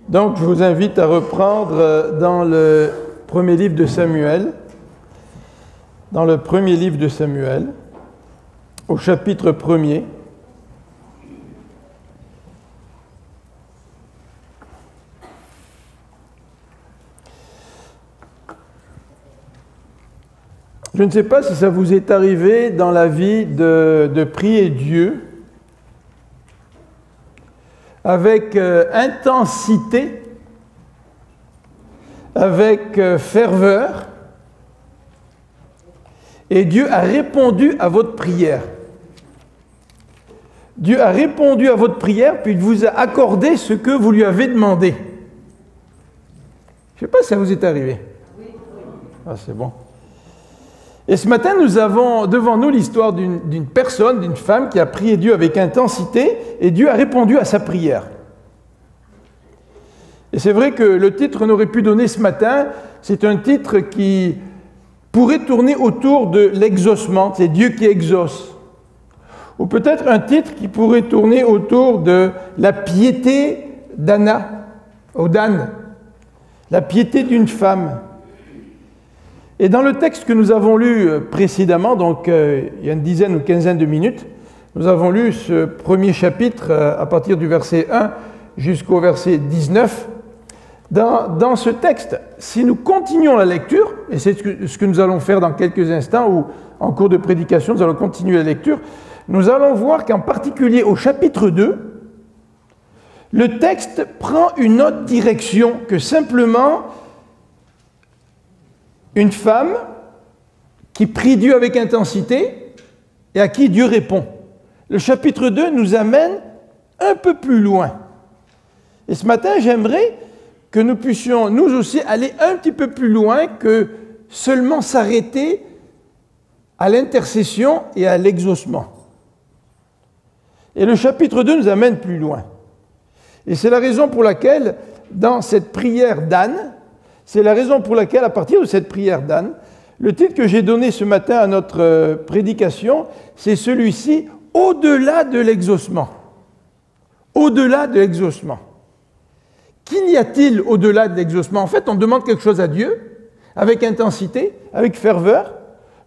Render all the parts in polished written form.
Donc, je vous invite à reprendre dans le premier livre de Samuel, au chapitre 1er. Je ne sais pas si ça vous est arrivé dans la vie de prier Dieu avec intensité, avec ferveur, et Dieu a répondu à votre prière. Dieu a répondu à votre prière, puis il vous a accordé ce que vous lui avez demandé. Je ne sais pas si ça vous est arrivé. Ah, c'est bon. Et ce matin, nous avons devant nous l'histoire d'une personne, d'une femme qui a prié Dieu avec intensité et Dieu a répondu à sa prière. Et c'est vrai que le titre qu'on aurait pu donner ce matin, c'est un titre qui pourrait tourner autour de l'exaucement, c'est Dieu qui exauce. Ou peut-être un titre qui pourrait tourner autour de la piété d'Anna, ou d'Anne, la piété d'une femme. Et dans le texte que nous avons lu précédemment, donc il y a une dizaine ou quinzaine de minutes, nous avons lu ce premier chapitre à partir du verset 1 jusqu'au verset 19. Dans ce texte, si nous continuons la lecture, et c'est ce que nous allons faire dans quelques instants, ou en cours de prédication, nous allons continuer la lecture, nous allons voir qu'en particulier au chapitre 2, le texte prend une autre direction que simplement une femme qui prie Dieu avec intensité et à qui Dieu répond. Le chapitre 2 nous amène un peu plus loin. Et ce matin, j'aimerais que nous puissions, nous aussi, aller un petit peu plus loin que seulement s'arrêter à l'intercession et à l'exaucement. Et le chapitre 2 nous amène plus loin. Et c'est la raison pour laquelle, dans cette prière d'Anne, c'est la raison pour laquelle, à partir de cette prière d'Anne, le titre que j'ai donné ce matin à notre prédication, c'est celui-ci, « Au-delà de l'exaucement ». Au-delà de l'exaucement. Qu'il y a-t-il au-delà de l'exaucement? En fait, on demande quelque chose à Dieu, avec intensité, avec ferveur.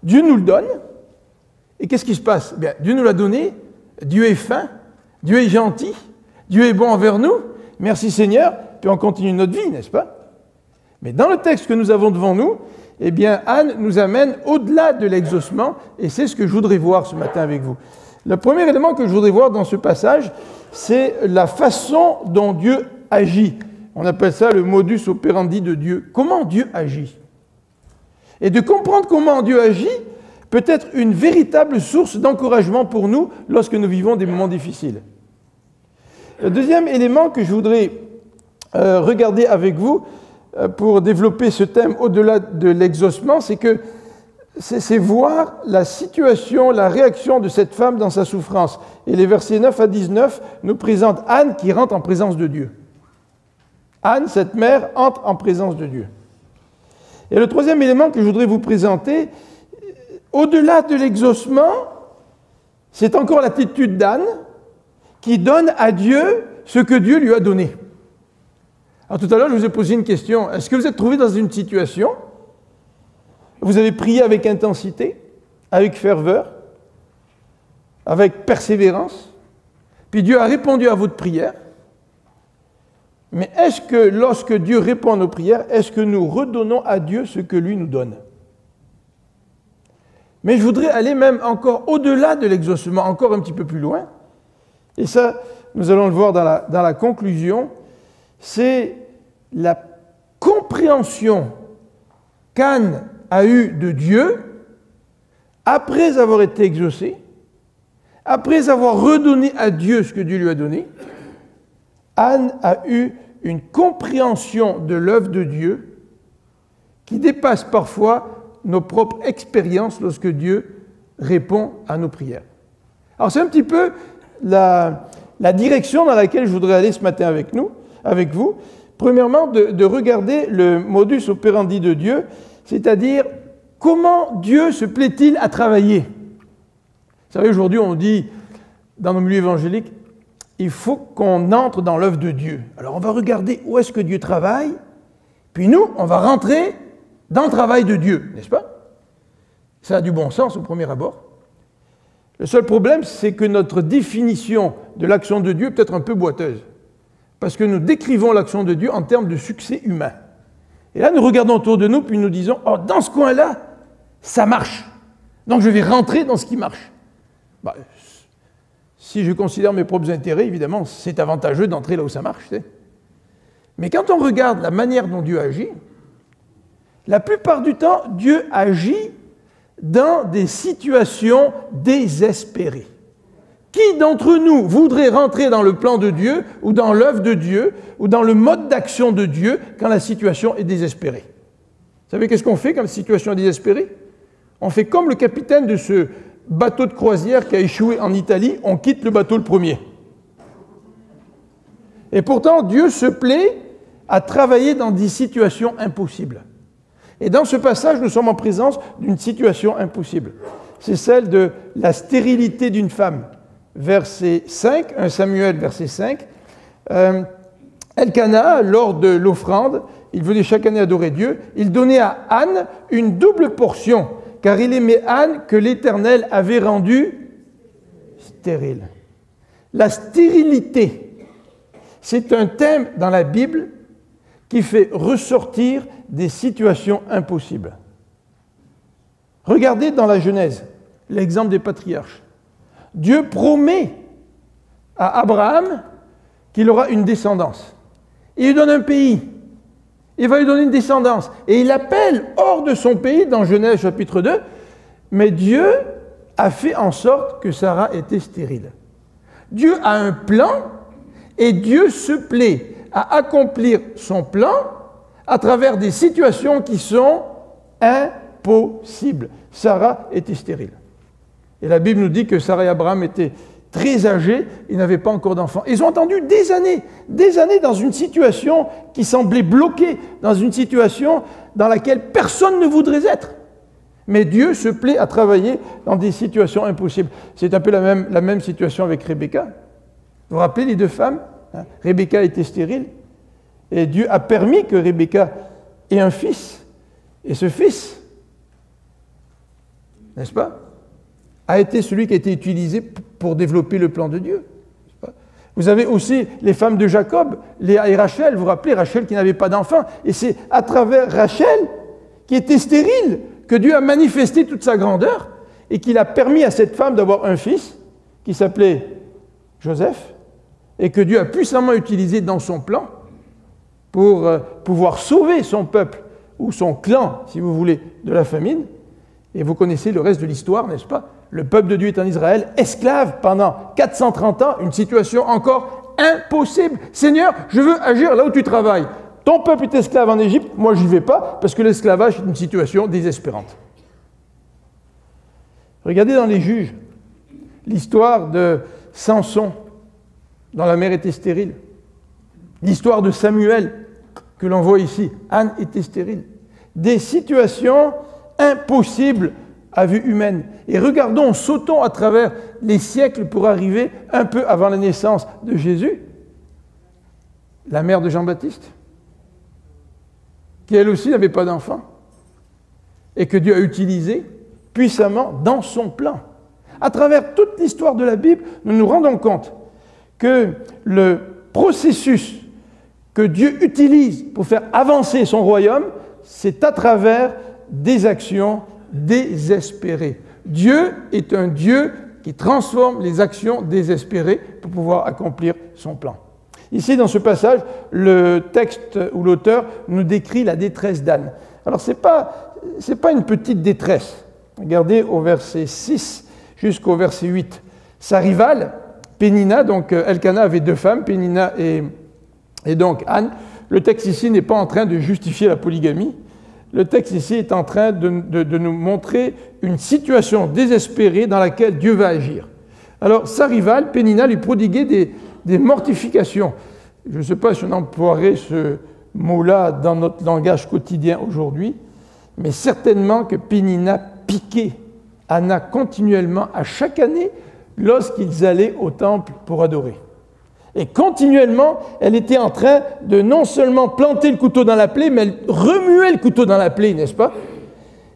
Dieu nous le donne. Et qu'est-ce qui se passe? Bien, Dieu nous l'a donné. Dieu est fin. Dieu est gentil. Dieu est bon envers nous. Merci Seigneur. Puis on continue notre vie, n'est-ce pas? Mais dans le texte que nous avons devant nous, eh bien, Anne nous amène au-delà de l'exaucement, et c'est ce que je voudrais voir ce matin avec vous. Le premier élément que je voudrais voir dans ce passage, c'est la façon dont Dieu agit. On appelle ça le modus operandi de Dieu. Comment Dieu agit? Et de comprendre comment Dieu agit peut être une véritable source d'encouragement pour nous lorsque nous vivons des moments difficiles. Le deuxième élément que je voudrais regarder avec vous, pour développer ce thème au-delà de l'exaucement, c'est que c'est voir la situation, la réaction de cette femme dans sa souffrance. Et les versets 9 à 19 nous présentent Anne qui rentre en présence de Dieu. Anne, cette mère, entre en présence de Dieu. Et le troisième élément que je voudrais vous présenter, au-delà de l'exaucement, c'est encore l'attitude d'Anne qui donne à Dieu ce que Dieu lui a donné. Alors tout à l'heure, je vous ai posé une question. Est-ce que vous êtes trouvé dans une situation, vous avez prié avec intensité, avec ferveur, avec persévérance, puis Dieu a répondu à votre prière, mais est-ce que lorsque Dieu répond à nos prières, est-ce que nous redonnons à Dieu ce que lui nous donne? Mais je voudrais aller même encore au-delà de l'exaucement, encore un petit peu plus loin, et ça, nous allons le voir dans la conclusion, c'est la compréhension qu'Anne a eue de Dieu après avoir été exaucée, après avoir redonné à Dieu ce que Dieu lui a donné. Anne a eu une compréhension de l'œuvre de Dieu qui dépasse parfois nos propres expériences lorsque Dieu répond à nos prières. Alors c'est un petit peu la direction dans laquelle je voudrais aller ce matin avec vous. Premièrement, de regarder le modus operandi de Dieu, c'est-à-dire comment Dieu se plaît-il à travailler. Vous savez, aujourd'hui, on dit, dans nos milieux évangéliques, il faut qu'on entre dans l'œuvre de Dieu. Alors on va regarder où est-ce que Dieu travaille, puis nous, on va rentrer dans le travail de Dieu, n'est-ce pas? Ça a du bon sens au premier abord. Le seul problème, c'est que notre définition de l'action de Dieu est peut-être un peu boiteuse, parce que nous décrivons l'action de Dieu en termes de succès humain. Et là, nous regardons autour de nous, puis nous disons, oh, dans ce coin-là, ça marche. Donc je vais rentrer dans ce qui marche. Bah, si je considère mes propres intérêts, évidemment, c'est avantageux d'entrer là où ça marche. Mais quand on regarde la manière dont Dieu agit, la plupart du temps, Dieu agit dans des situations désespérées. Qui d'entre nous voudrait rentrer dans le plan de Dieu, ou dans l'œuvre de Dieu, ou dans le mode d'action de Dieu quand la situation est désespérée? Vous savez qu'est-ce qu'on fait quand la situation est désespérée? On fait comme le capitaine de ce bateau de croisière qui a échoué en Italie, on quitte le bateau le premier. Et pourtant, Dieu se plaît à travailler dans des situations impossibles. Et dans ce passage, nous sommes en présence d'une situation impossible. C'est celle de la stérilité d'une femme. Verset 5, 1 Samuel, verset 5. Elkana, lors de l'offrande, il venait chaque année adorer Dieu, il donnait à Anne une double portion, car il aimait Anne que l'Éternel avait rendue stérile. La stérilité, c'est un thème dans la Bible qui fait ressortir des situations impossibles. Regardez dans la Genèse, l'exemple des patriarches. Dieu promet à Abraham qu'il aura une descendance. Il lui donne un pays. Il va lui donner une descendance. Et il appelle hors de son pays, dans Genèse chapitre 2, mais Dieu a fait en sorte que Sarah était stérile. Dieu a un plan et Dieu se plaît à accomplir son plan à travers des situations qui sont impossibles. Sarah était stérile. Et la Bible nous dit que Sarah et Abraham étaient très âgés, ils n'avaient pas encore d'enfants. Ils ont attendu des années dans une situation qui semblait bloquée, dans une situation dans laquelle personne ne voudrait être. Mais Dieu se plaît à travailler dans des situations impossibles. C'est un peu la même situation avec Rebecca. Vous vous rappelez les deux femmes? Rebecca était stérile, et Dieu a permis que Rebecca ait un fils. Et ce fils, n'est-ce pas, a été celui qui a été utilisé pour développer le plan de Dieu. Vous avez aussi les femmes de Jacob, Léa et Rachel. Vous vous rappelez, Rachel qui n'avait pas d'enfant. Et c'est à travers Rachel, qui était stérile, que Dieu a manifesté toute sa grandeur et qu'il a permis à cette femme d'avoir un fils qui s'appelait Joseph et que Dieu a puissamment utilisé dans son plan pour pouvoir sauver son peuple ou son clan, si vous voulez, de la famine. Et vous connaissez le reste de l'histoire, n'est-ce pas? Le peuple de Dieu est en Israël, esclave pendant 430 ans, une situation encore impossible. Seigneur, je veux agir là où tu travailles. Ton peuple est esclave en Égypte, moi je n'y vais pas, parce que l'esclavage est une situation désespérante. Regardez dans les Juges, l'histoire de Samson, dont la mère était stérile. L'histoire de Samuel, que l'on voit ici, Anne était stérile. Des situations impossibles à vue humaine. Et regardons, sautons à travers les siècles pour arriver un peu avant la naissance de Jésus. La mère de Jean-Baptiste, qui elle aussi n'avait pas d'enfant, et que Dieu a utilisé puissamment dans son plan. À travers toute l'histoire de la Bible, nous nous rendons compte que le processus que Dieu utilise pour faire avancer son royaume, c'est à travers des actions désespérées. Dieu est un Dieu qui transforme les actions désespérées pour pouvoir accomplir son plan. Ici, dans ce passage, le texte ou l'auteur nous décrit la détresse d'Anne. Alors, ce n'est pas une petite détresse. Regardez au verset 6 jusqu'au verset 8. Sa rivale, Pénina, donc Elkana avait deux femmes, Pénina et donc Anne. Le texte ici n'est pas en train de justifier la polygamie. Le texte ici est en train de nous montrer une situation désespérée dans laquelle Dieu va agir. Alors, sa rivale, Pénina, lui prodiguait des mortifications. Je ne sais pas si on emploierait ce mot-là dans notre langage quotidien aujourd'hui, mais certainement que Pénina piquait Anna continuellement à chaque année lorsqu'ils allaient au temple pour adorer. Et continuellement, elle était en train de non seulement planter le couteau dans la plaie, mais elle remuait le couteau dans la plaie, n'est-ce pas?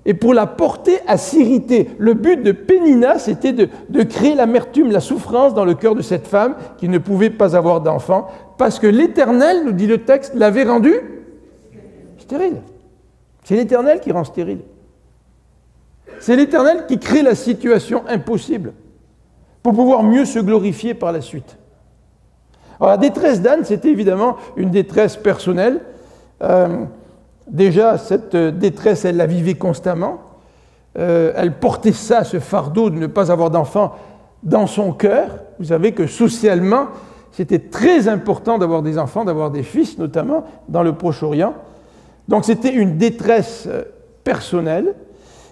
Et pour la porter à s'irriter. Le but de Pénina, c'était de créer l'amertume, la souffrance dans le cœur de cette femme qui ne pouvait pas avoir d'enfant, parce que l'Éternel, nous dit le texte, l'avait rendue stérile. C'est l'Éternel qui rend stérile. C'est l'Éternel qui crée la situation impossible pour pouvoir mieux se glorifier par la suite. Alors, la détresse d'Anne, c'était évidemment une détresse personnelle. Déjà, cette détresse, elle la vivait constamment. Elle portait ça, ce fardeau de ne pas avoir d'enfant, dans son cœur. Vous savez que socialement, c'était très important d'avoir des enfants, d'avoir des fils, notamment dans le Proche-Orient. Donc c'était une détresse personnelle.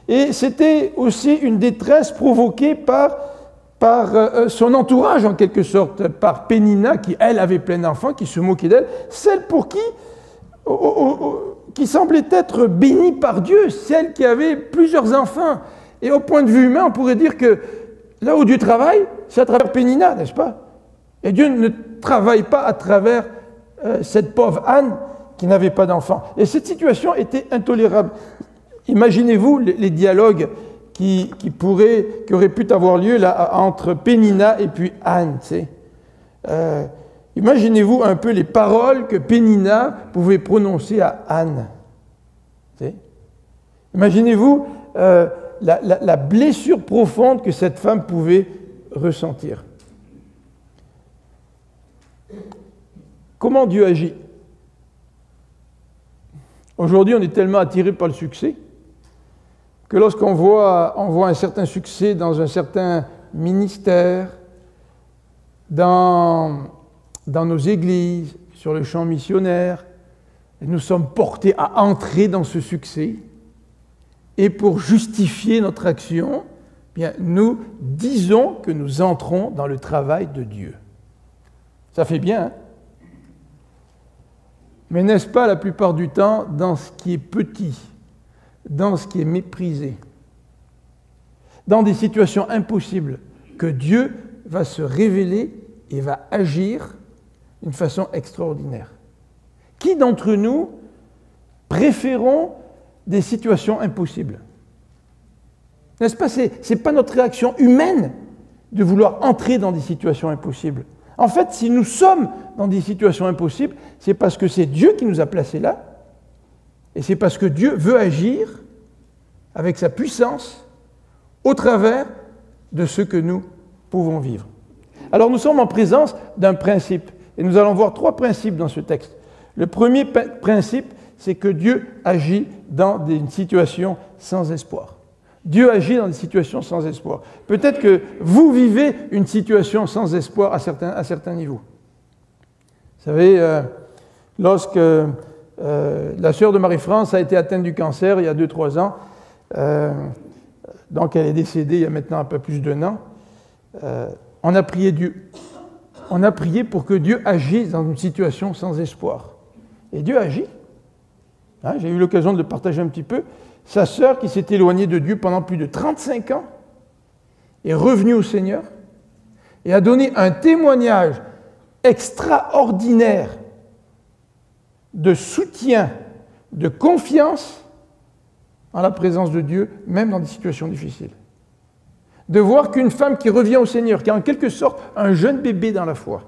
Et c'était aussi une détresse provoquée par son entourage, en quelque sorte, par Pénina, qui, elle, avait plein d'enfants, qui se moquait d'elle, celle pour qui semblait être bénie par Dieu, celle qui avait plusieurs enfants. Et au point de vue humain, on pourrait dire que là où Dieu travaille, c'est à travers Pénina, n'est-ce pas? Et Dieu ne travaille pas à travers cette pauvre Anne qui n'avait pas d'enfants. Et cette situation était intolérable. Imaginez-vous les dialogues qui auraient pu avoir lieu là, entre Pénina et puis Anne. Tu sais. Imaginez-vous un peu les paroles que Pénina pouvait prononcer à Anne. Tu sais. Imaginez-vous la blessure profonde que cette femme pouvait ressentir. Comment Dieu agit? Aujourd'hui, on est tellement attiré par le succès que lorsqu'on voit un certain succès dans un certain ministère, dans nos églises, sur le champ missionnaire, nous sommes portés à entrer dans ce succès. Et pour justifier notre action, bien, nous disons que nous entrons dans le travail de Dieu. Ça fait bien, hein? Mais n'est-ce pas la plupart du temps dans ce qui est petit, dans ce qui est méprisé, dans des situations impossibles, que Dieu va se révéler et va agir d'une façon extraordinaire? Qui d'entre nous préférons des situations impossibles? N'est-ce pas? Ce n'est pas notre réaction humaine de vouloir entrer dans des situations impossibles. En fait, si nous sommes dans des situations impossibles, c'est parce que c'est Dieu qui nous a placés là, et c'est parce que Dieu veut agir avec sa puissance au travers de ce que nous pouvons vivre. Alors nous sommes en présence d'un principe, et nous allons voir 3 principes dans ce texte. Le premier principe, c'est que Dieu agit dans des situations sans espoir. Dieu agit dans des situations sans espoir. Peut-être que vous vivez une situation sans espoir à certains niveaux. Vous savez, lorsque la sœur de Marie-France a été atteinte du cancer il y a 2-3 ans, donc elle est décédée il y a maintenant un peu plus d'1 an, on a prié Dieu. On a prié pour que Dieu agisse dans une situation sans espoir. Et Dieu agit. Hein, j'ai eu l'occasion de le partager un petit peu. Sa sœur, qui s'est éloignée de Dieu pendant plus de 35 ans, est revenue au Seigneur et a donné un témoignage extraordinaire de soutien, de confiance en la présence de Dieu, même dans des situations difficiles. De voir qu'une femme qui revient au Seigneur, qui est en quelque sorte un jeune bébé dans la foi,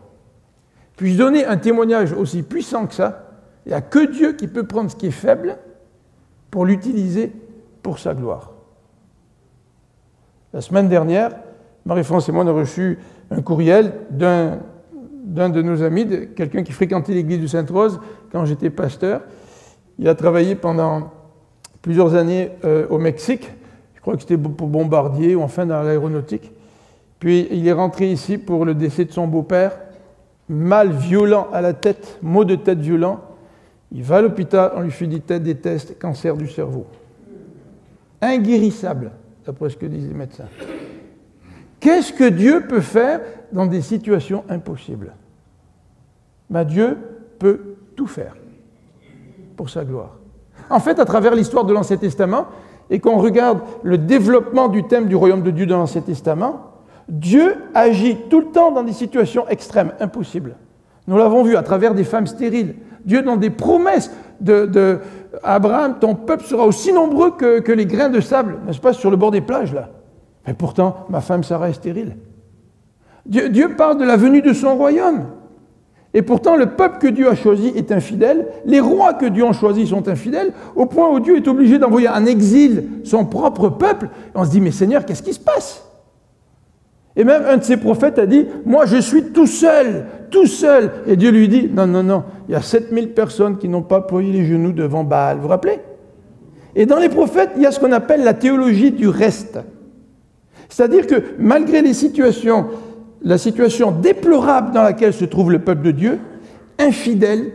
puisse donner un témoignage aussi puissant que ça, il n'y a que Dieu qui peut prendre ce qui est faible pour l'utiliser pour sa gloire. La semaine dernière, Marie-France et moi, on a reçu un courriel d'un de nos amis, quelqu'un qui fréquentait l'église de Sainte-Rose quand j'étais pasteur. Il a travaillé pendant plusieurs années au Mexique. Je crois que c'était pour Bombardier ou enfin dans l'aéronautique. Puis il est rentré ici pour le décès de son beau-père, mal violent à la tête, maux de tête violents. Il va à l'hôpital, on lui fait des tests, cancer du cerveau. Inguérissable, d'après ce que disent les médecins. Qu'est-ce que Dieu peut faire dans des situations impossibles? Ben, Dieu peut tout faire pour sa gloire. En fait, à travers l'histoire de l'Ancien Testament, et qu'on regarde le développement du thème du royaume de Dieu dans l'Ancien Testament, Dieu agit tout le temps dans des situations extrêmes, impossibles. Nous l'avons vu à travers des femmes stériles. Dieu donne des promesses à Abraham, ton peuple sera aussi nombreux que les grains de sable, n'est-ce pas, sur le bord des plages, là. Mais pourtant, ma femme Sarah est stérile. Dieu parle de la venue de son royaume. Et pourtant, le peuple que Dieu a choisi est infidèle. Les rois que Dieu a choisis sont infidèles, au point où Dieu est obligé d'envoyer en exil son propre peuple. Et on se dit, mais Seigneur, qu'est-ce qui se passe? Et même un de ses prophètes a dit, moi je suis tout seul. Et Dieu lui dit, non, il y a 7000 personnes qui n'ont pas plié les genoux devant Baal. Vous vous rappelez? Et dans les prophètes, il y a ce qu'on appelle la théologie du reste. C'est-à-dire que malgré les situations, la situation déplorable dans laquelle se trouve le peuple de Dieu, infidèle,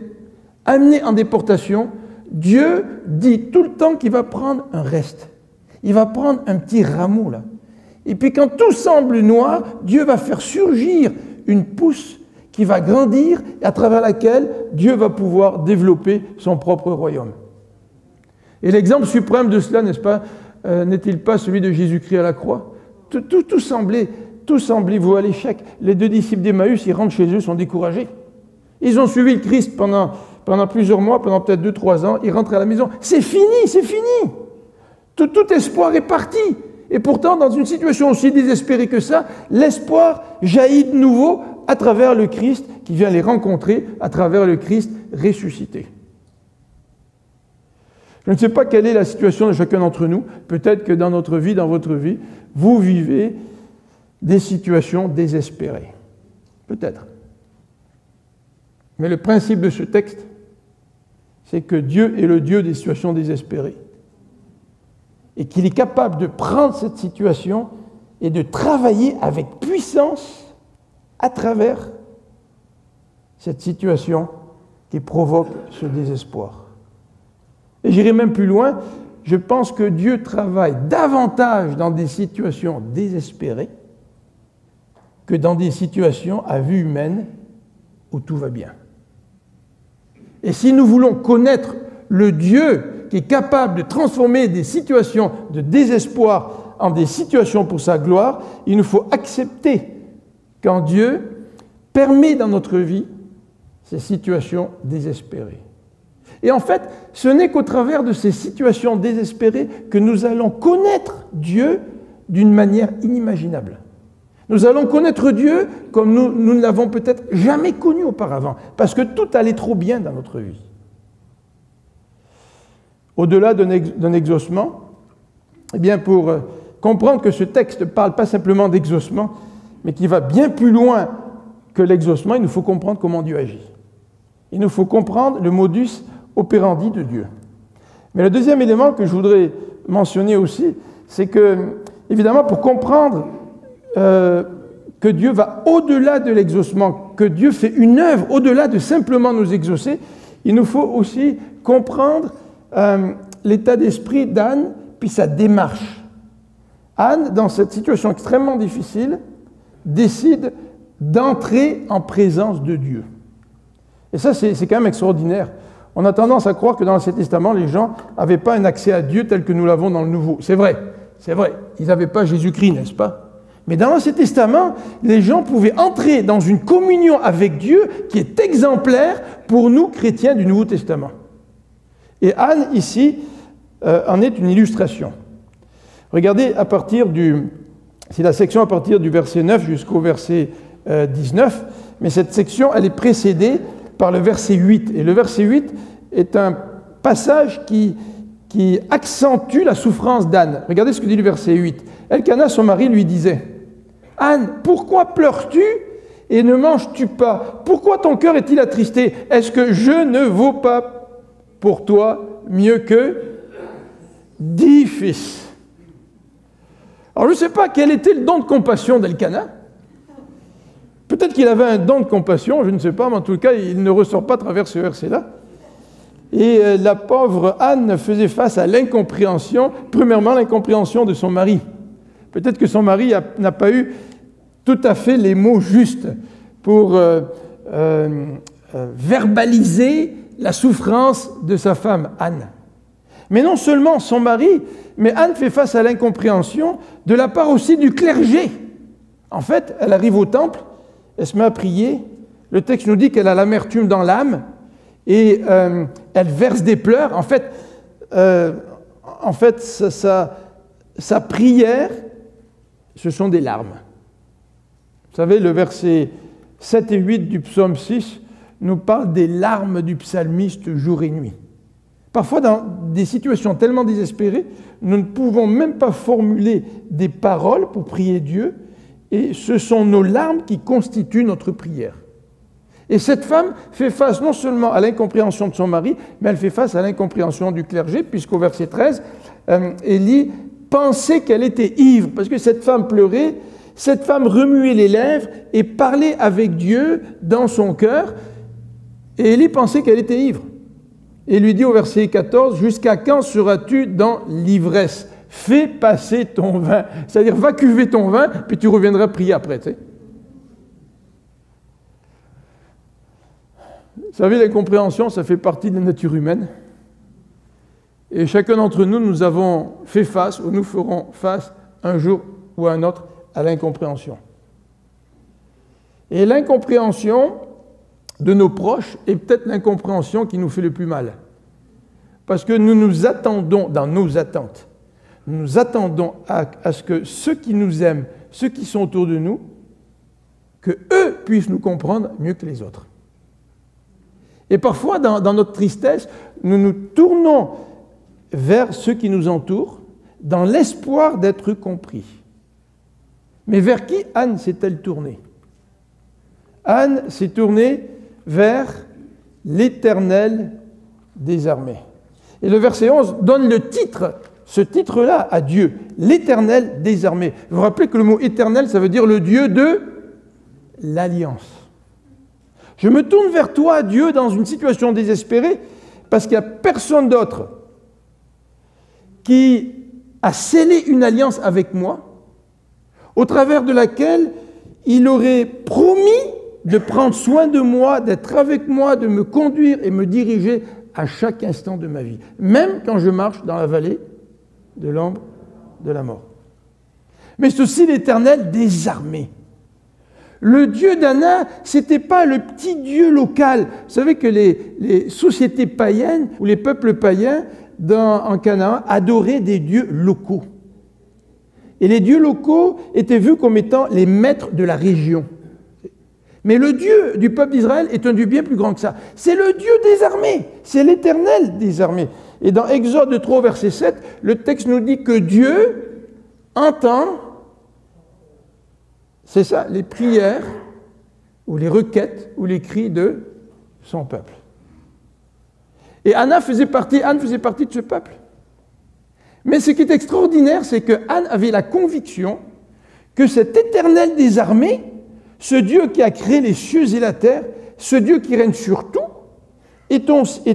amené en déportation, Dieu dit tout le temps qu'il va prendre un reste. Il va prendre un petit rameau là. Et puis quand tout semble noir, Dieu va faire surgir une pousse qui va grandir et à travers laquelle Dieu va pouvoir développer son propre royaume. Et l'exemple suprême de cela, n'est-ce pas, n'est-il pas celui de Jésus-Christ à la croix? Tout semblait vouer à l'échec. Les 2 disciples d'Emmaüs, ils rentrent chez eux, sont découragés. Ils ont suivi le Christ pendant plusieurs mois, pendant peut-être 2-3 ans, ils rentrent à la maison. C'est fini. Tout espoir est parti. Et pourtant, dans une situation aussi désespérée que ça, l'espoir jaillit de nouveau à travers le Christ qui vient les rencontrer, à travers le Christ ressuscité. Je ne sais pas quelle est la situation de chacun d'entre nous. Peut-être que dans notre vie, dans votre vie, vous vivez des situations désespérées. Peut-être. Mais le principe de ce texte, c'est que Dieu est le Dieu des situations désespérées. Et qu'il est capable de prendre cette situation et de travailler avec puissance à travers cette situation qui provoque ce désespoir. Et j'irai même plus loin, je pense que Dieu travaille davantage dans des situations désespérées que dans des situations à vue humaine où tout va bien. Et si nous voulons connaître le Dieu qui est capable de transformer des situations de désespoir en des situations pour sa gloire, il nous faut accepter quand Dieu permet dans notre vie ces situations désespérées. Et en fait, ce n'est qu'au travers de ces situations désespérées que nous allons connaître Dieu d'une manière inimaginable. Nous allons connaître Dieu comme nous ne l'avons peut-être jamais connu auparavant, parce que tout allait trop bien dans notre vie. Au-delà d'un exaucement, eh bien pour comprendre que ce texte ne parle pas simplement d'exaucement, mais qui va bien plus loin que l'exaucement, il nous faut comprendre comment Dieu agit. Il nous faut comprendre le modus operandi de Dieu. Mais le deuxième élément que je voudrais mentionner aussi, c'est que, évidemment, pour comprendre que Dieu va au-delà de l'exaucement, que Dieu fait une œuvre au-delà de simplement nous exaucer, il nous faut aussi comprendre l'état d'esprit d'Anne, puis sa démarche. Anne, dans cette situation extrêmement difficile, décide d'entrer en présence de Dieu. Et ça, c'est quand même extraordinaire. On a tendance à croire que dans l'Ancien Testament, les gens n'avaient pas un accès à Dieu tel que nous l'avons dans le Nouveau. C'est vrai. Ils n'avaient pas Jésus-Christ, n'est-ce pas? Mais dans l'Ancien Testament, les gens pouvaient entrer dans une communion avec Dieu qui est exemplaire pour nous, chrétiens du Nouveau Testament. Et Anne, ici, en est une illustration. Regardez c'est la section à partir du verset 9 jusqu'au verset 19, mais cette section, elle est précédée par le verset 8. Et le verset 8 est un passage qui accentue la souffrance d'Anne. Regardez ce que dit le verset 8. Elkana, son mari, lui disait, « Anne, pourquoi pleures-tu et ne manges-tu pas? Pourquoi ton cœur est-il attristé? Est-ce que je ne vaux pas pour toi mieux que 10 fils ?» Alors je ne sais pas quel était le don de compassion d'Elkana. Peut-être qu'il avait un don de compassion, je ne sais pas, mais en tout cas, il ne ressort pas à travers ce verset-là. Et la pauvre Anne faisait face à l'incompréhension, premièrement l'incompréhension de son mari. Peut-être que son mari n'a pas eu tout à fait les mots justes pour verbaliser la souffrance de sa femme, Anne. Mais non seulement son mari, mais Anne fait face à l'incompréhension de la part aussi du clergé. En fait, elle arrive au temple, elle se met à prier, Le texte nous dit qu'elle a l'amertume dans l'âme et elle verse des pleurs. En fait, sa prière, ce sont des larmes. Vous savez, le verset 7 et 8 du psaume 6 nous parle des larmes du psalmiste jour et nuit. Parfois, dans des situations tellement désespérées, nous ne pouvons même pas formuler des paroles pour prier Dieu, et ce sont nos larmes qui constituent notre prière. Et cette femme fait face non seulement à l'incompréhension de son mari, mais elle fait face à l'incompréhension du clergé, puisqu'au verset 13, Élie pensait qu'elle était ivre, parce que cette femme pleurait, cette femme remuait les lèvres et parlait avec Dieu dans son cœur, et Élie pensait qu'elle était ivre. Et lui dit au verset 14, « Jusqu'à quand seras-tu dans l'ivresse ? Fais passer ton vin. » C'est-à-dire, va cuver ton vin, puis tu reviendras prier après. Tu sais. Vous savez, l'incompréhension, ça fait partie de la nature humaine. Et chacun d'entre nous, nous avons fait face, ou nous ferons face, un jour ou un autre, à l'incompréhension. Et l'incompréhension de nos proches est peut-être l'incompréhension qui nous fait le plus mal. Parce que nous nous attendons, dans nos attentes, nous nous attendons à ce que ceux qui nous aiment, ceux qui sont autour de nous, que eux puissent nous comprendre mieux que les autres. Et parfois, dans notre tristesse, nous nous tournons vers ceux qui nous entourent dans l'espoir d'être compris. Mais vers qui Anne s'est-elle tournée? Anne s'est tournée vers l'Éternel des armées. Et le verset 11 donne le titre, ce titre-là à Dieu, l'Éternel des armées. Vous vous rappelez que le mot éternel, ça veut dire le Dieu de l'alliance. Je me tourne vers toi, Dieu, dans une situation désespérée, parce qu'il n'y a personne d'autre qui a scellé une alliance avec moi, au travers de laquelle il aurait promis de prendre soin de moi, d'être avec moi, de me conduire et me diriger à chaque instant de ma vie, même quand je marche dans la vallée de l'ombre de la mort. Mais c'est aussi l'Éternel des armées. Le Dieu d'Anna, ce n'était pas le petit Dieu local. Vous savez que les sociétés païennes ou les peuples païens en Canaan adoraient des dieux locaux. Et les dieux locaux étaient vus comme étant les maîtres de la région. Mais le Dieu du peuple d'Israël est un Dieu bien plus grand que ça. C'est le Dieu des armées, c'est l'Éternel des armées. Et dans Exode 3, verset 7, le texte nous dit que Dieu entend, c'est ça, les prières ou les requêtes ou les cris de son peuple. Et Anne faisait partie de ce peuple. Mais ce qui est extraordinaire, c'est que Anne avait la conviction que cet Éternel des armées, ce Dieu qui a créé les cieux et la terre, ce Dieu qui règne sur tout, est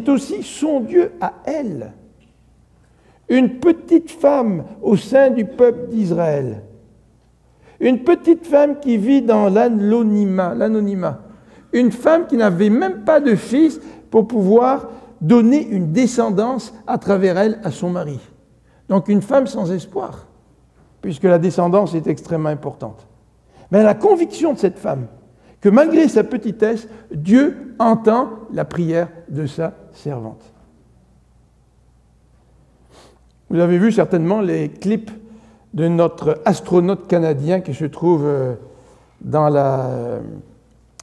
aussi son Dieu à elle. Une petite femme au sein du peuple d'Israël. Une petite femme qui vit dans l'anonymat. Une femme qui n'avait même pas de fils pour pouvoir donner une descendance à travers elle à son mari. Donc une femme sans espoir, puisque la descendance est extrêmement importante. Mais la conviction de cette femme, que malgré sa petitesse, Dieu entend la prière de sa servante. Vous avez vu certainement les clips de notre astronaute canadien qui se trouve dans la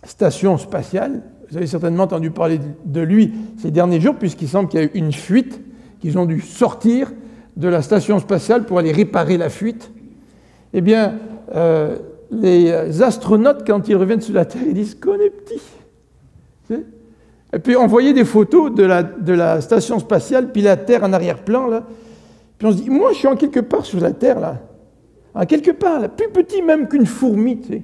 station spatiale. Vous avez certainement entendu parler de lui ces derniers jours, puisqu'il semble qu'il y a eu une fuite, qu'ils ont dû sortir de la station spatiale pour aller réparer la fuite. Eh bien, les astronautes, quand ils reviennent sur la Terre, ils disent qu'on est petit. Et puis on voyait des photos de la station spatiale, puis la Terre en arrière-plan, là. Puis on se dit, moi je suis en quelque part sur la Terre, là. En quelque part, là, plus petit même qu'une fourmi, tu sais.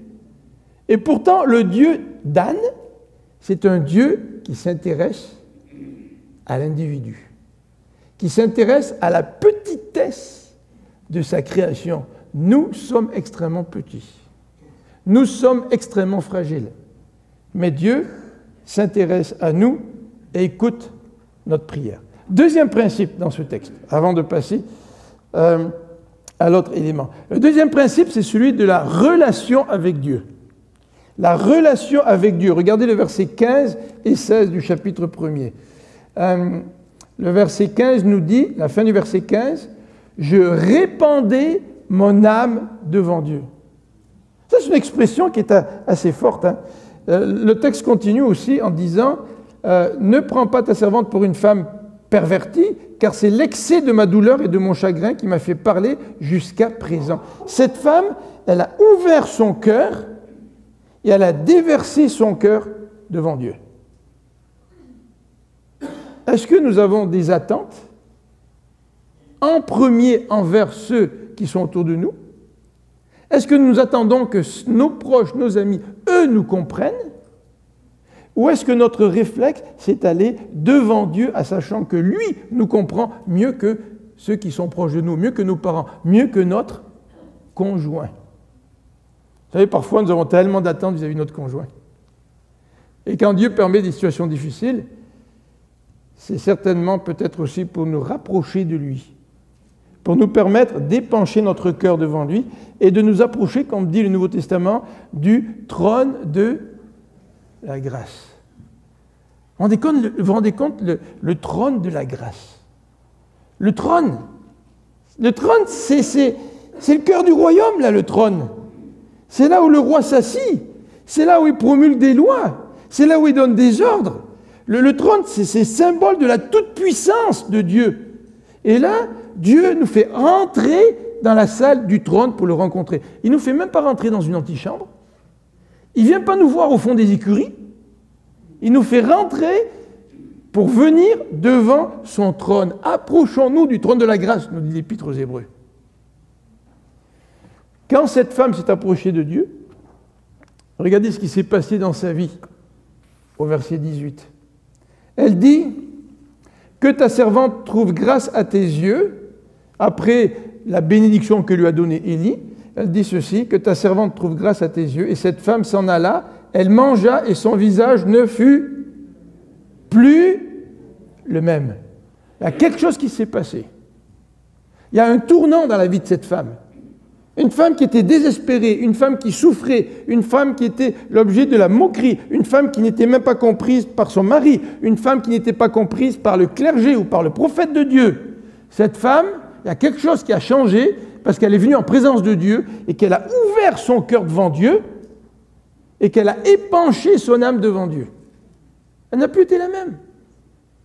Et pourtant, le Dieu d'Anne, c'est un Dieu qui s'intéresse à l'individu, qui s'intéresse à la petitesse de sa création. Nous sommes extrêmement petits. Nous sommes extrêmement fragiles. Mais Dieu s'intéresse à nous et écoute notre prière. Deuxième principe dans ce texte, avant de passer à l'autre élément. Le deuxième principe, c'est celui de la relation avec Dieu. La relation avec Dieu. Regardez le verset 15 et 16 du chapitre 1er. Le verset 15 nous dit, la fin du verset 15, « Je répandais mon âme devant Dieu ». Ça, c'est une expression qui est assez forte. Hein. Le texte continue aussi en disant « Ne prends pas ta servante pour une femme pervertie, car c'est l'excès de ma douleur et de mon chagrin qui m'a fait parler jusqu'à présent. » Cette femme, elle a ouvert son cœur et elle a déversé son cœur devant Dieu. Est-ce que nous avons des attentes en premier envers ceux qui sont autour de nous? Est-ce que nous attendons que nos proches, nos amis, eux nous comprennent? Ou est-ce que notre réflexe, c'est aller devant Dieu en sachant que lui nous comprend mieux que ceux qui sont proches de nous, mieux que nos parents, mieux que notre conjoint? Vous savez, parfois nous avons tellement d'attentes vis-à-vis de notre conjoint. Et quand Dieu permet des situations difficiles, c'est certainement peut-être aussi pour nous rapprocher de lui, pour nous permettre d'épancher notre cœur devant lui et de nous approcher, comme dit le Nouveau Testament, du trône de la grâce. Vous vous rendez compte le trône de la grâce? Le trône, c'est le cœur du royaume, là, le trône. C'est là où le roi s'assit, c'est là où il promulgue des lois, c'est là où il donne des ordres. Le trône, c'est symbole de la toute-puissance de Dieu. Et là, Dieu nous fait entrer dans la salle du trône pour le rencontrer. Il ne nous fait même pas rentrer dans une antichambre. Il ne vient pas nous voir au fond des écuries. Il nous fait rentrer pour venir devant son trône. Approchons-nous du trône de la grâce, nous dit l'Épître aux Hébreux. Quand cette femme s'est approchée de Dieu, regardez ce qui s'est passé dans sa vie, au verset 18. Elle dit « Que ta servante trouve grâce à tes yeux », après la bénédiction que lui a donnée Élie, elle dit ceci « Que ta servante trouve grâce à tes yeux ». Et cette femme s'en alla, elle mangea et son visage ne fut plus le même. Il y a quelque chose qui s'est passé. Il y a un tournant dans la vie de cette femme. Une femme qui était désespérée, une femme qui souffrait, une femme qui était l'objet de la moquerie, une femme qui n'était même pas comprise par son mari, une femme qui n'était pas comprise par le clergé ou par le prophète de Dieu. Cette femme, il y a quelque chose qui a changé parce qu'elle est venue en présence de Dieu et qu'elle a ouvert son cœur devant Dieu et qu'elle a épanché son âme devant Dieu. Elle n'a plus été la même.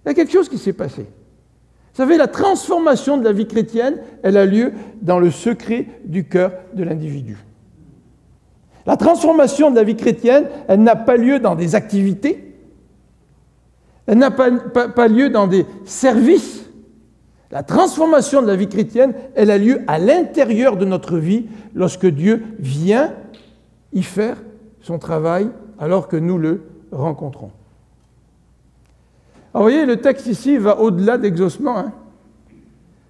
Il y a quelque chose qui s'est passé. Vous savez, la transformation de la vie chrétienne, elle a lieu dans le secret du cœur de l'individu. La transformation de la vie chrétienne, elle n'a pas lieu dans des activités, elle n'a pas lieu dans des services. La transformation de la vie chrétienne, elle a lieu à l'intérieur de notre vie lorsque Dieu vient y faire son travail alors que nous le rencontrons. Alors, vous voyez, le texte ici va au-delà d'exaucement. Hein.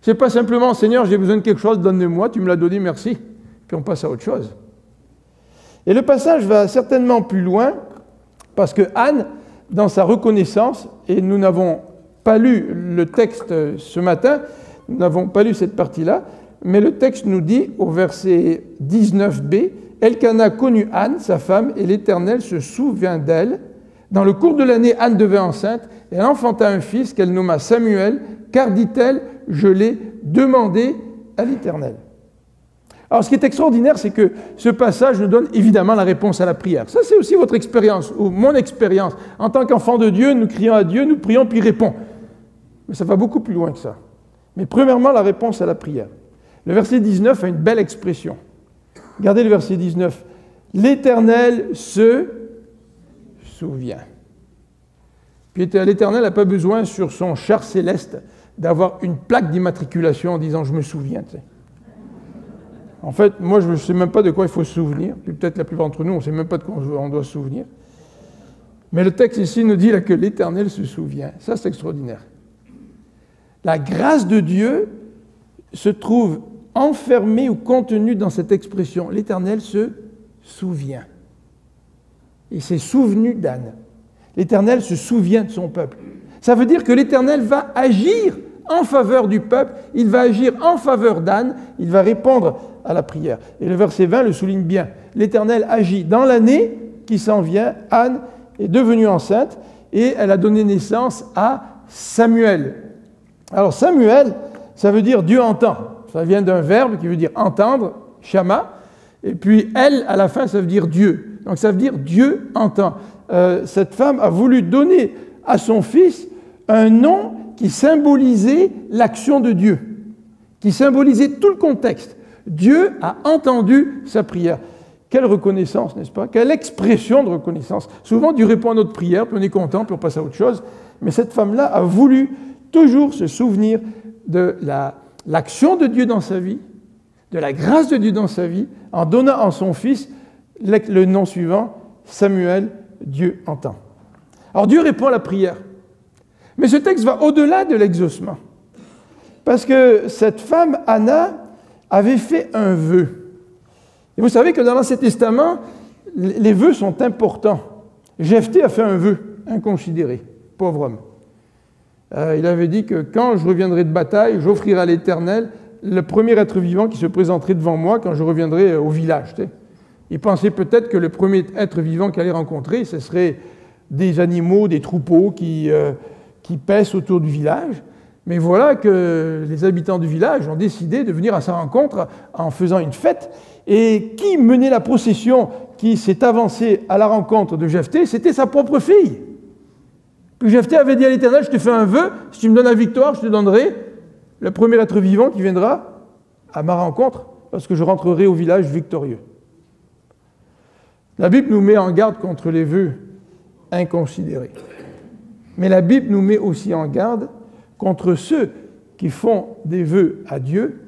Ce n'est pas simplement « Seigneur, j'ai besoin de quelque chose, donne-le-moi, tu me l'as donné, merci ». Puis on passe à autre chose. Et le passage va certainement plus loin parce que Anne, dans sa reconnaissance, et nous n'avons pas lu le texte ce matin, nous n'avons pas lu cette partie-là, mais le texte nous dit au verset 19b, « Elkana connut Anne, sa femme, et l'Éternel se souvint d'elle. Dans le cours de l'année, Anne devint enceinte, et elle enfanta un fils qu'elle nomma Samuel, car, dit-elle, je l'ai demandé à l'Éternel. » Alors, ce qui est extraordinaire, c'est que ce passage nous donne évidemment la réponse à la prière. Ça, c'est aussi votre expérience, ou mon expérience. En tant qu'enfant de Dieu, nous crions à Dieu, nous prions, puis il répond. Mais ça va beaucoup plus loin que ça. Mais premièrement, la réponse à la prière. Le verset 19 a une belle expression. Regardez le verset 19. « L'Éternel se souvient. » Puis l'Éternel n'a pas besoin sur son char céleste d'avoir une plaque d'immatriculation en disant « je me souviens ». Tu sais. En fait, moi je ne sais même pas de quoi il faut se souvenir, puis peut-être la plupart d'entre nous, on ne sait même pas de quoi on doit se souvenir. Mais le texte ici nous dit là, que l'Éternel se souvient. Ça, c'est extraordinaire. La grâce de Dieu se trouve enfermée ou contenue dans cette expression. L'Éternel se souvient. Il s'est souvenu d'Anne. L'Éternel se souvient de son peuple. Ça veut dire que l'Éternel va agir en faveur du peuple, il va agir en faveur d'Anne, il va répondre à la prière. Et le verset 20 le souligne bien. L'Éternel agit dans l'année qui s'en vient, Anne est devenue enceinte et elle a donné naissance à Samuel. Alors Samuel, ça veut dire Dieu entend. Ça vient d'un verbe qui veut dire entendre, shama, et puis elle, à la fin, ça veut dire Dieu. Donc ça veut dire Dieu entend. Cette femme a voulu donner à son fils un nom qui symbolisait l'action de Dieu, qui symbolisait tout le contexte. Dieu a entendu sa prière. Quelle reconnaissance, n'est-ce pas? Quelle expression de reconnaissance. Souvent, Dieu répond à notre prière, puis on est content, puis on passe à autre chose. Mais cette femme-là a voulu toujours se souvenir de l'action de Dieu dans sa vie, de la grâce de Dieu dans sa vie, en donnant à son fils le nom suivant, Samuel, Dieu entend. Alors Dieu répond à la prière. Mais ce texte va au-delà de l'exaucement. Parce que cette femme, Anna, avait fait un vœu. Et vous savez que dans l'Ancien Testament, les vœux sont importants. Jephthé a fait un vœu inconsidéré, pauvre homme. Il avait dit que quand je reviendrai de bataille, j'offrirai à l'Éternel le premier être vivant qui se présenterait devant moi quand je reviendrai au village. Tu sais. Il pensait peut-être que le premier être vivant qu'il allait rencontrer, ce serait des animaux, des troupeaux qui paissent autour du village. Mais voilà que les habitants du village ont décidé de venir à sa rencontre en faisant une fête. Et qui menait la procession qui s'est avancée à la rencontre de Jephthé? C'était sa propre fille. Puis Jephthé avait dit à l'Éternel, je te fais un vœu, si tu me donnes la victoire, je te donnerai le premier être vivant qui viendra à ma rencontre, parce que je rentrerai au village victorieux. La Bible nous met en garde contre les vœux inconsidérés. Mais la Bible nous met aussi en garde contre ceux qui font des vœux à Dieu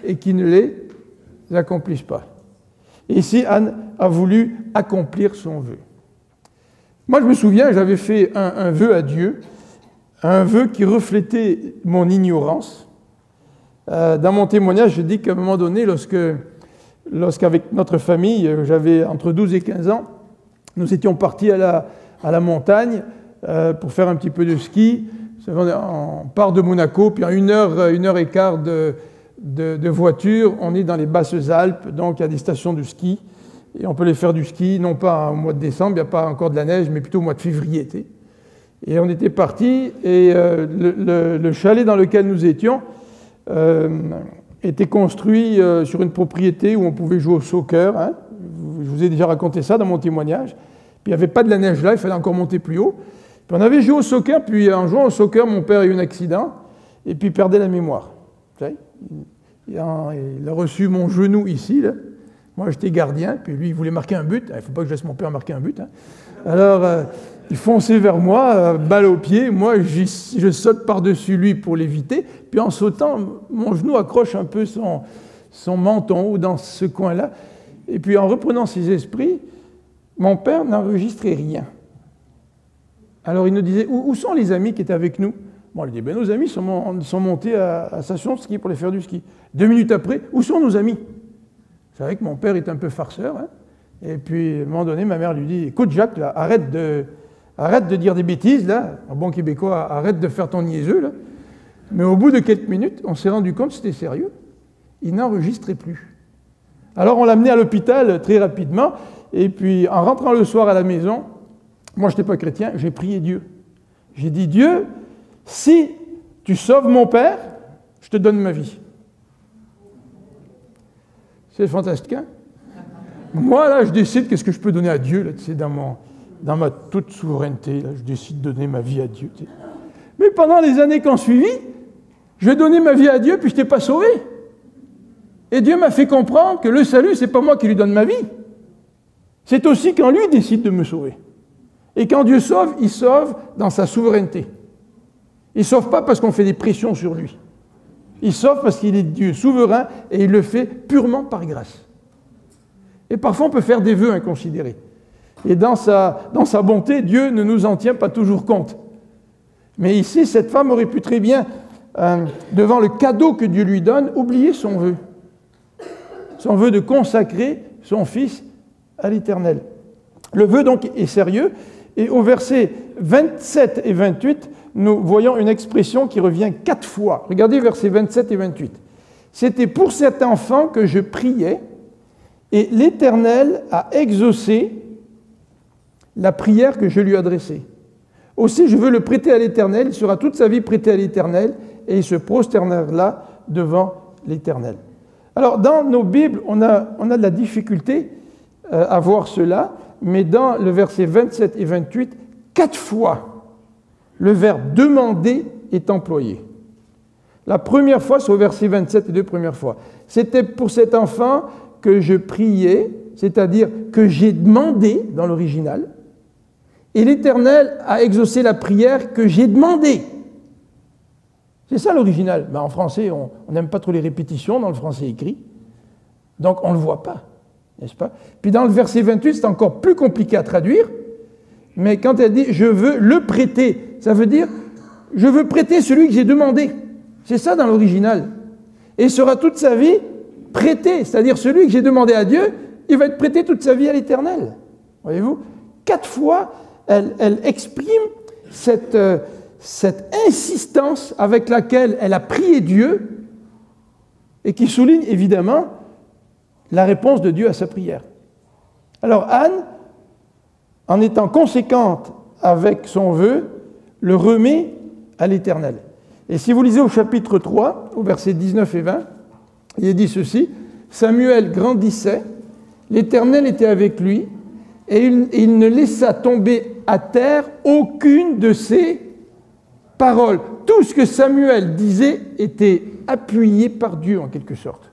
et qui ne les accomplissent pas. Et ici, Anne a voulu accomplir son vœu. Moi, je me souviens, j'avais fait un vœu à Dieu, un vœu qui reflétait mon ignorance. Dans mon témoignage, je dis qu'à un moment donné, lorsqu'avec notre famille, j'avais entre 12 et 15 ans, nous étions partis à la montagne pour faire un petit peu de ski. On part de Monaco, puis en une heure et quart de voiture, on est dans les Basses-Alpes, donc il y a des stations de ski, et on peut aller faire du ski, non pas au mois de décembre, il n'y a pas encore de la neige, mais plutôt au mois de février. Tu sais. Et on était partis, et le chalet dans lequel nous étions était construit sur une propriété où on pouvait jouer au soccer. Hein. Je vous ai déjà raconté ça dans mon témoignage. Puis il n'y avait pas de la neige là, il fallait encore monter plus haut. Puis on avait joué au soccer, puis en jouant au soccer, mon père a eu un accident, et puis il perdait la mémoire. Il a reçu mon genou ici, là. Moi j'étais gardien, puis lui il voulait marquer un but. Il ne faut pas que je laisse mon père marquer un but. Hein. Alors il fonçait vers moi, balle au pied, moi je saute par-dessus lui pour l'éviter, puis en sautant, mon genou accroche un peu son menton ou dans ce coin-là, et puis en reprenant ses esprits, mon père n'enregistrait rien. Alors il nous disait, où sont les amis qui étaient avec nous? Bon, il dit, ben, nos amis sont montés à la station de ski pour aller faire du ski. 2 minutes après, où sont nos amis? C'est vrai que mon père est un peu farceur. Hein? Et puis, à un moment donné, ma mère lui dit, écoute Jacques, là, arrête de dire des bêtises, là. En bon québécois, arrête de faire ton niaiseux, là. Mais au bout de quelques minutes, on s'est rendu compte que c'était sérieux. Il n'enregistrait plus. Alors on l'a amené à l'hôpital très rapidement. Et puis, en rentrant le soir à la maison, moi, je n'étais pas chrétien, j'ai prié Dieu. J'ai dit, Dieu, si tu sauves mon père, je te donne ma vie. C'est fantastique, hein? Moi, là, je décide qu'est-ce que je peux donner à Dieu, là, tu sais, dans ma toute souveraineté, là, je décide de donner ma vie à Dieu. Tu sais. Mais pendant les années qui ont suivi, je vais donner ma vie à Dieu, puis je ne t'ai pas sauvé. Et Dieu m'a fait comprendre que le salut, ce n'est pas moi qui lui donne ma vie. C'est aussi quand lui décide de me sauver. Et quand Dieu sauve, il sauve dans sa souveraineté. Il ne sauve pas parce qu'on fait des pressions sur lui. Il sauve parce qu'il est Dieu souverain et il le fait purement par grâce. Et parfois, on peut faire des vœux inconsidérés. Et dans sa bonté, Dieu ne nous en tient pas toujours compte. Mais ici, cette femme aurait pu très bien, devant le cadeau que Dieu lui donne, oublier son vœu. Son vœu de consacrer son fils à l'Éternel. Le vœu, donc, est sérieux. Et au verset 27 et 28, nous voyons une expression qui revient 4 fois. Regardez versets 27 et 28. « C'était pour cet enfant que je priais, et l'Éternel a exaucé la prière que je lui ai adressée. Aussi, je veux le prêter à l'Éternel, il sera toute sa vie prêté à l'Éternel, et il se prosternera devant l'Éternel. Alors, dans nos Bibles, on a de la difficulté à voir cela, mais dans le verset 27 et 28, 4 fois, le verbe « demander » est employé. La première fois, c'est au verset 27, les 2 premières fois. C'était pour cet enfant que je priais, c'est-à-dire que j'ai demandé dans l'original, et l'Éternel a exaucé la prière que j'ai demandée. C'est ça l'original. Ben, en français, on n'aime pas trop les répétitions dans le français écrit, donc on ne le voit pas, n'est-ce pas? Puis dans le verset 28, c'est encore plus compliqué à traduire, mais quand elle dit « je veux le prêter », ça veut dire « je veux prêter celui que j'ai demandé ». C'est ça dans l'original. Et il sera toute sa vie prêté, c'est-à-dire celui que j'ai demandé à Dieu, il va être prêté toute sa vie à l'Éternel. Voyez-vous? 4 fois, elle exprime cette insistance avec laquelle elle a prié Dieu et qui souligne évidemment la réponse de Dieu à sa prière. Alors Anne, en étant conséquente avec son vœu, le remet à l'Éternel. Et si vous lisez au chapitre 3, au verset 19 et 20, il est dit ceci, « Samuel grandissait, l'Éternel était avec lui, et il ne laissa tomber à terre aucune de ses paroles. » Tout ce que Samuel disait était appuyé par Dieu en quelque sorte.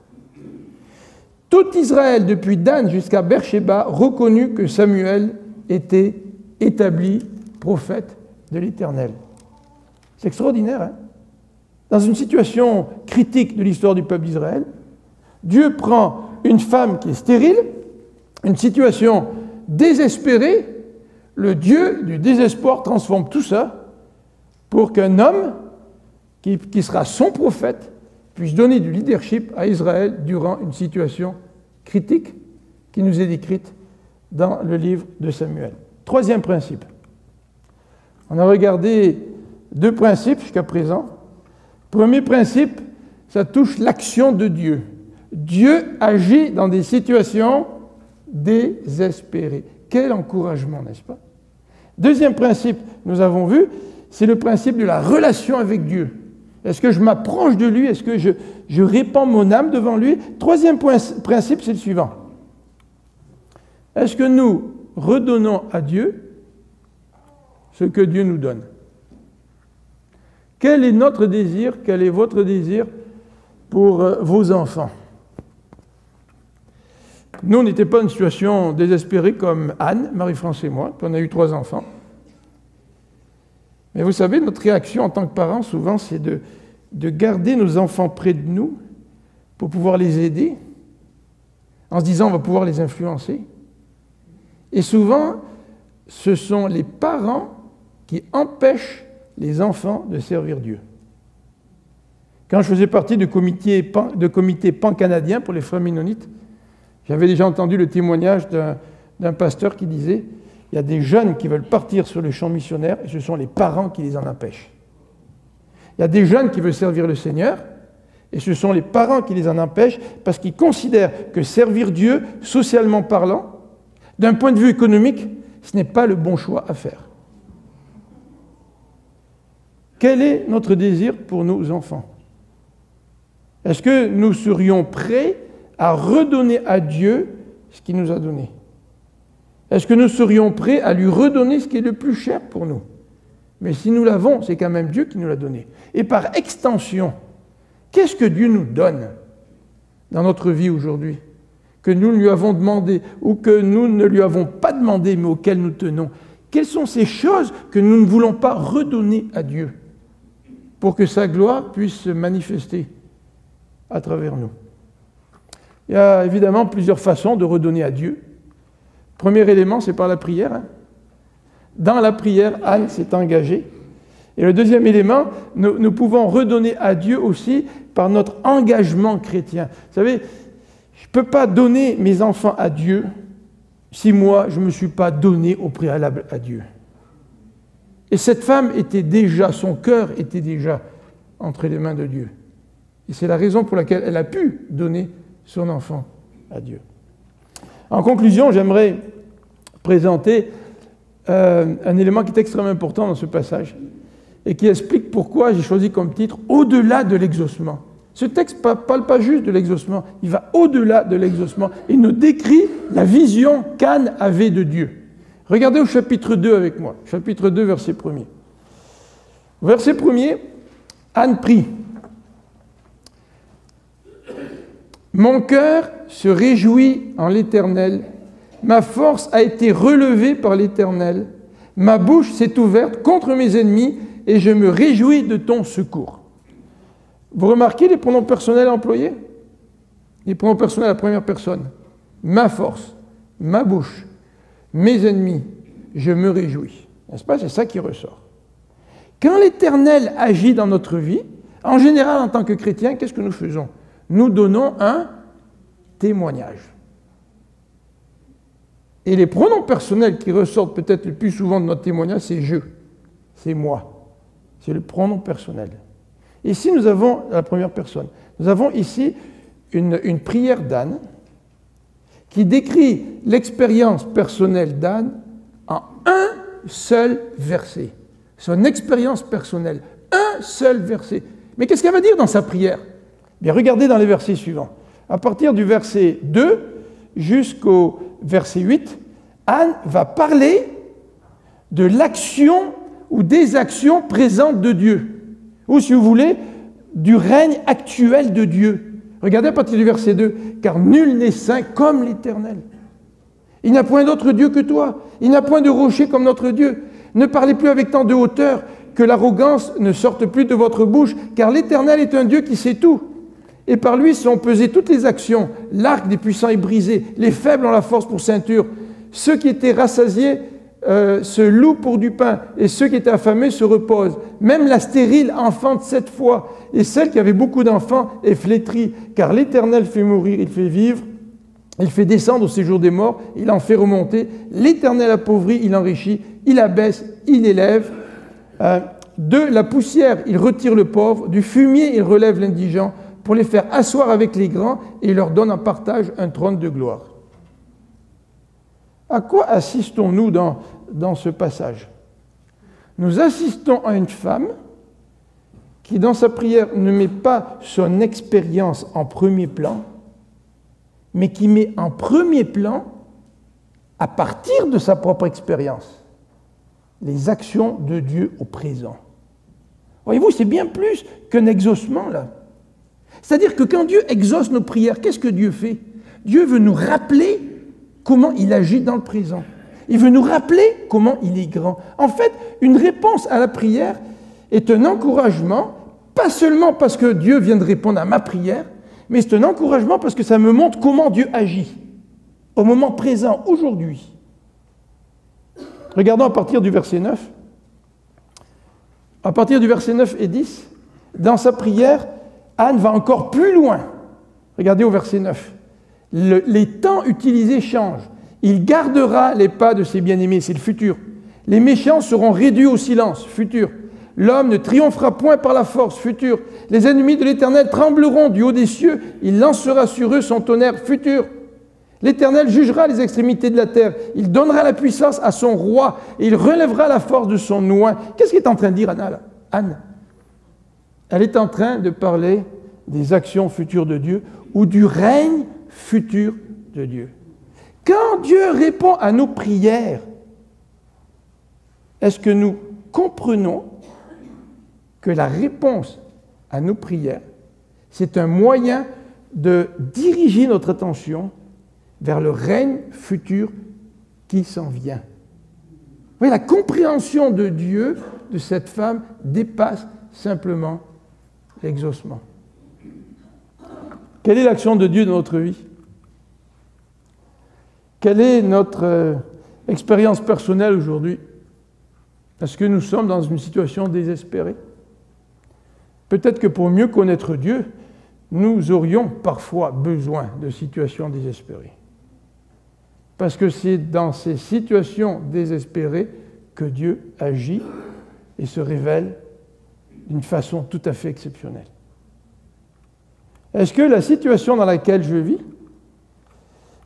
Tout Israël, depuis Dan jusqu'à Beersheba, reconnut que Samuel était établi prophète de l'Éternel. C'est extraordinaire, hein? Dans une situation critique de l'histoire du peuple d'Israël, Dieu prend une femme qui est stérile, une situation désespérée, le Dieu du désespoir transforme tout ça pour qu'un homme qui sera son prophète puisse donner du leadership à Israël durant une situation critique qui nous est décrite dans le livre de Samuel. 3e principe. On a regardé 2 principes jusqu'à présent. Premier principe, ça touche l'action de Dieu. Dieu agit dans des situations désespérées. Quel encouragement, n'est-ce pas? 2e principe, nous avons vu, c'est le principe de la relation avec Dieu. Est-ce que je m'approche de lui? Est-ce que je répands mon âme devant lui? 3e principe, c'est le suivant. Est-ce que nous redonnons à Dieu ce que Dieu nous donne? Quel est notre désir? Quel est votre désir pour vos enfants? Nous, on n'était pas dans une situation désespérée comme Anne, Marie-France et moi, puis on a eu 3 enfants. Mais vous savez, notre réaction en tant que parents, souvent, c'est de garder nos enfants près de nous pour pouvoir les aider, en se disant on va pouvoir les influencer. Et souvent, ce sont les parents qui empêchent les enfants de servir Dieu. Quand je faisais partie de comité pan-canadien pour les frères mennonites, j'avais déjà entendu le témoignage d'un pasteur qui disait « Il y a des jeunes qui veulent partir sur le champ missionnaire et ce sont les parents qui les en empêchent. Il y a des jeunes qui veulent servir le Seigneur et ce sont les parents qui les en empêchent parce qu'ils considèrent que servir Dieu, socialement parlant, d'un point de vue économique, ce n'est pas le bon choix à faire. » Quel est notre désir pour nos enfants? Est-ce que nous serions prêts à redonner à Dieu ce qu'il nous a donné? Est-ce que nous serions prêts à lui redonner ce qui est le plus cher pour nous? Mais si nous l'avons, c'est quand même Dieu qui nous l'a donné. Et par extension, qu'est-ce que Dieu nous donne dans notre vie aujourd'hui, que nous lui avons demandé ou que nous ne lui avons pas demandé mais auxquelles nous tenons? Quelles sont ces choses que nous ne voulons pas redonner à Dieu pour que sa gloire puisse se manifester à travers nous? Il y a évidemment plusieurs façons de redonner à Dieu. Premier élément, c'est par la prière. Hein. Dans la prière, Anne s'est engagée. Et le deuxième élément, nous pouvons redonner à Dieu aussi par notre engagement chrétien. Vous savez, je ne peux pas donner mes enfants à Dieu si moi, je ne me suis pas donné au préalable à Dieu. Et cette femme son cœur était déjà entre les mains de Dieu. Et c'est la raison pour laquelle elle a pu donner son enfant à Dieu. En conclusion, j'aimerais présenter un élément qui est extrêmement important dans ce passage et qui explique pourquoi j'ai choisi comme titre « Au-delà de l'exaucement ». Ce texte ne parle pas juste de l'exaucement, il va au-delà de l'exaucement. Il nous décrit la vision qu'Anne avait de Dieu. Regardez au chapitre 2 avec moi, chapitre 2, verset 1er. Verset 1er, Anne prie. « Mon cœur se réjouit en l'Éternel, ma force a été relevée par l'Éternel, ma bouche s'est ouverte contre mes ennemis et je me réjouis de ton secours. » Vous remarquez les pronoms personnels employés? Les pronoms personnels à la première personne. Ma force, ma bouche, mes ennemis, je me réjouis. N'est-ce pas? C'est ça qui ressort. Quand l'Éternel agit dans notre vie, en général en tant que chrétien, qu'est-ce que nous faisons? Nous donnons un témoignage. Et les pronoms personnels qui ressortent peut-être le plus souvent de notre témoignage, c'est « je », c'est « moi ». C'est le pronom personnel. Ici, nous avons, à la première personne, nous avons ici une prière d'Anne qui décrit l'expérience personnelle d'Anne en un seul verset. Son expérience personnelle, un seul verset. Mais qu'est-ce qu'elle va dire dans sa prière? Bien, regardez dans les versets suivants. À partir du verset 2 jusqu'au verset 8, Anne va parler de l'action ou des actions présentes de Dieu. Ou, si vous voulez, du règne actuel de Dieu. Regardez à partir du verset 2. « Car nul n'est saint comme l'Éternel. Il n'a point d'autre Dieu que toi. Il n'a point de rocher comme notre Dieu. Ne parlez plus avec tant de hauteur, que l'arrogance ne sorte plus de votre bouche, car l'Éternel est un Dieu qui sait tout. Et par lui sont pesées toutes les actions. L'arc des puissants est brisé. Les faibles ont la force pour ceinture. Ceux qui étaient rassasiés se louent pour du pain, et ceux qui étaient affamés se reposent. Même la stérile enfante 7 fois, et celle qui avait beaucoup d'enfants est flétrie, car l'Éternel fait mourir, il fait vivre, il fait descendre au séjour des morts, il en fait remonter. L'Éternel appauvrit, il enrichit, il abaisse, il élève. De la poussière, il retire le pauvre, du fumier, il relève l'indigent, pour les faire asseoir avec les grands, et il leur donne en partage un trône de gloire. À quoi assistons-nous dans ce passage? Nous assistons à une femme qui, dans sa prière, ne met pas son expérience en premier plan, mais qui met en premier plan, à partir de sa propre expérience, les actions de Dieu au présent. Voyez-vous, c'est bien plus qu'un exaucement, là. C'est-à-dire que quand Dieu exauce nos prières, qu'est-ce que Dieu fait? Dieu veut nous rappeler comment il agit dans le présent. Il veut nous rappeler comment il est grand. En fait, une réponse à la prière est un encouragement, pas seulement parce que Dieu vient de répondre à ma prière, mais c'est un encouragement parce que ça me montre comment Dieu agit, au moment présent, aujourd'hui. Regardons à partir du verset 9. À partir du verset 9 et 10, dans sa prière, Anne va encore plus loin. Regardez au verset 9. Les temps utilisés changent. Il gardera les pas de ses bien-aimés, c'est le futur. Les méchants seront réduits au silence, futur. L'homme ne triomphera point par la force, futur. Les ennemis de l'Éternel trembleront du haut des cieux. Il lancera sur eux son tonnerre, futur. L'Éternel jugera les extrémités de la terre. Il donnera la puissance à son roi et il relèvera la force de son oint. Qu'est-ce qu'elle est en train de dire, Anne? Elle est en train de parler des actions futures de Dieu ou du règne futur de Dieu. Quand Dieu répond à nos prières, est-ce que nous comprenons que la réponse à nos prières, c'est un moyen de diriger notre attention vers le règne futur qui s'en vient? Vous voyez, la compréhension de Dieu, de cette femme, dépasse simplement l'exaucement. Quelle est l'action de Dieu dans notre vie? Quelle est notre expérience personnelle aujourd'hui? Est-ce que nous sommes dans une situation désespérée? Peut-être que pour mieux connaître Dieu, nous aurions parfois besoin de situations désespérées. Parce que c'est dans ces situations désespérées que Dieu agit et se révèle d'une façon tout à fait exceptionnelle. Est-ce que la situation dans laquelle je vis,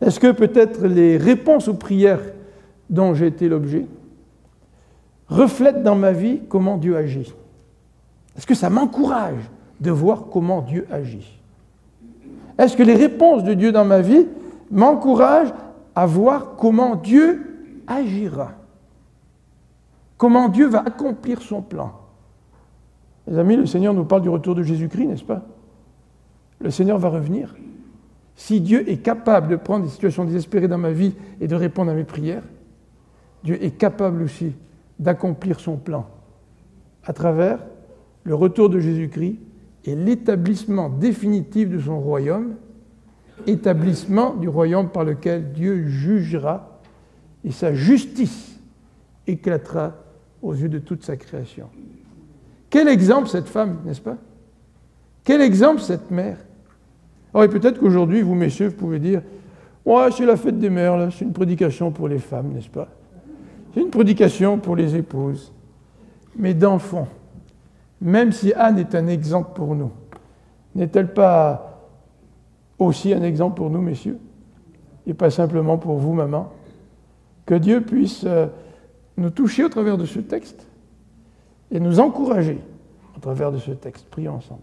est-ce que peut-être les réponses aux prières dont j'ai été l'objet, reflète dans ma vie comment Dieu agit? Est-ce que ça m'encourage de voir comment Dieu agit? Est-ce que les réponses de Dieu dans ma vie m'encouragent à voir comment Dieu agira? Comment Dieu va accomplir son plan? Les amis, le Seigneur nous parle du retour de Jésus-Christ, n'est-ce pas? Le Seigneur va revenir. Si Dieu est capable de prendre des situations désespérées dans ma vie et de répondre à mes prières, Dieu est capable aussi d'accomplir son plan à travers le retour de Jésus-Christ et l'établissement définitif de son royaume, établissement du royaume par lequel Dieu jugera et sa justice éclatera aux yeux de toute sa création. Quel exemple cette femme, n'est-ce pas? Quel exemple cette mère? Alors, et peut-être qu'aujourd'hui, vous, messieurs, vous pouvez dire « Ouais, c'est la fête des mères, là, c'est une prédication pour les femmes, n'est-ce pas? C'est une prédication pour les épouses. » Mais dans le fond, même si Anne est un exemple pour nous, n'est-elle pas aussi un exemple pour nous, messieurs? Et pas simplement pour vous, maman? Que Dieu puisse nous toucher au travers de ce texte et nous encourager au travers de ce texte. Prions ensemble.